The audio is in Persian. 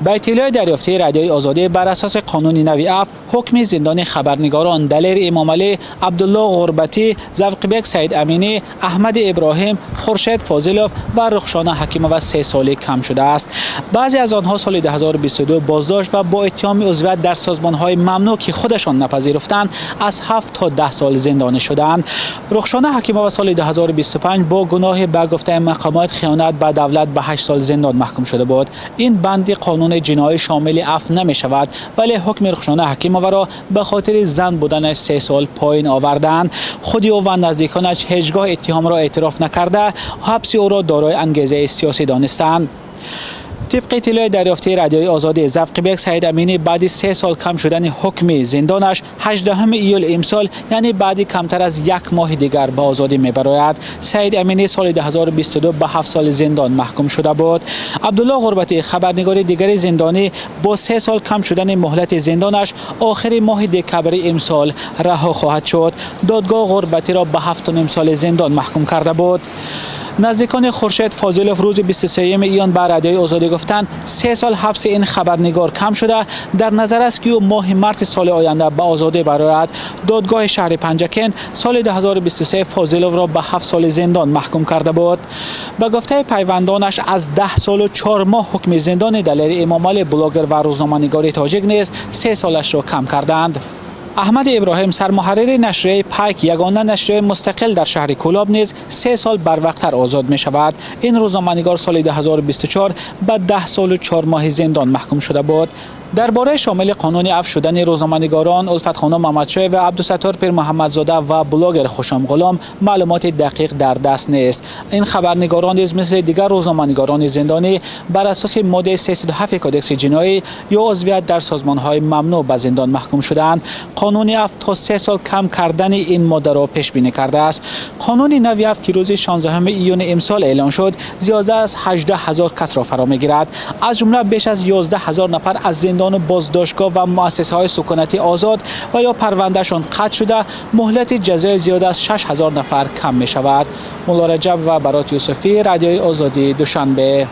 با اطلاع دریافتی رادیوی آزادی، بر اساس قانون نوی عفو حکم زندان خبرنگاران دلیر امام علی، عبدالله غربتی، ذوقبک سید امینی، احمد ابراهیم، خورشید فاضلوف و رخشانه حکیموف 3 ساله کم شده است. بعضی از آنها سال 2022 بازداشت و با اتهام عضویت در سازمان‌های ممنوع که خودشان نپذیرفتند از 7 تا 10 سال زندانی شدند. رخشانه حکیموف سال 2025 با گناه به گفته مقامات خیانت به دولت به 8 سال زندان محکوم شده بود. این بند قانون جنایی شامل عفو نمی شود، ولی حکم رخشانه حکیموف را به خاطر زن بودنش 3 سال پایین آوردند. خودی او و نزدیکانش هیچگاه اتهام را اعتراف نکرده، حبس او را دارای انگیزه سیاسی دانستند. طبق اطلاع دریافتی رادیوی آزادی، ذوقبک سید امینی بعد 3 سال کم شدن حکم زندانش 18 ایول امسال، یعنی بعد کمتر از 1 ماه دیگر به آزادی میبراید. سید امینی سال 2022 به 7 سال زندان محکوم شده بود. عبدالله غربتی، خبرنگار دیگر زندانی، با 3 سال کم شدن مهلت زندانش آخر ماه دکبر امسال رها خواهد شد. دادگاه غربتی را به 7.5 سال زندان محکوم کرده بود. نزدیکان خورشید فاضلوف روز 23 ایان به رادیوی آزادی گفتند 3 سال حبس این خبرنگار کم شده، در نظر است که او ماه مارس سال آینده به آزادی برآید. دادگاه شهر پنجکند سال 2023 فاضلوف را به 7 سال زندان محکوم کرده بود. به گفته پیوندانش از 10 سال و 4 ماه حکم زندان دلیر امام علی بلاگر و روزنامه‌نگار تاجیک نیز 3 سالش را کم کردند. احمد ابراهیم، سرمحرر نشریه پایک، یگانه نشریه مستقل در شهر کولاب نیز 3 سال بروقتر آزاد می شود. این روزنامه‌نگار سال 2024 به 10 سال و 4 ماه زندان محکوم شده بود. درباره شامل قانون عفو شدن روزنامه‌نگاران الفت خانم محمدشاه و عبدالستار پیر محمدزاده و بلاگر خوشام غلام معلومات دقیق در دست نیست. این خبرنگاران نیز مثل دیگر روزنامه‌نگاران زندانی بر اساس ماده 307 کدکس جنایی یا عضویت در سازمان‌های ممنوع به زندان محکوم شدند. قانون عفو تا 3 سال کم کردن این ماده را پیش بینی کرده است. قانون نوی عفو که روز 16 ایون امسال اعلان شد، زیاده از 18,000 کس را فرا می‌گیرد. از جمله بیش از 11,000 نفر از زندان و بازداشتگاه و مؤسسه‌های سکونتی آزاد و یا پروندهشان قطع شده، مهلت جزای زیاد از 6,000 نفر کم می شود. مولا رجب و برات یوسفی، رادیوی آزادی، دوشنبه.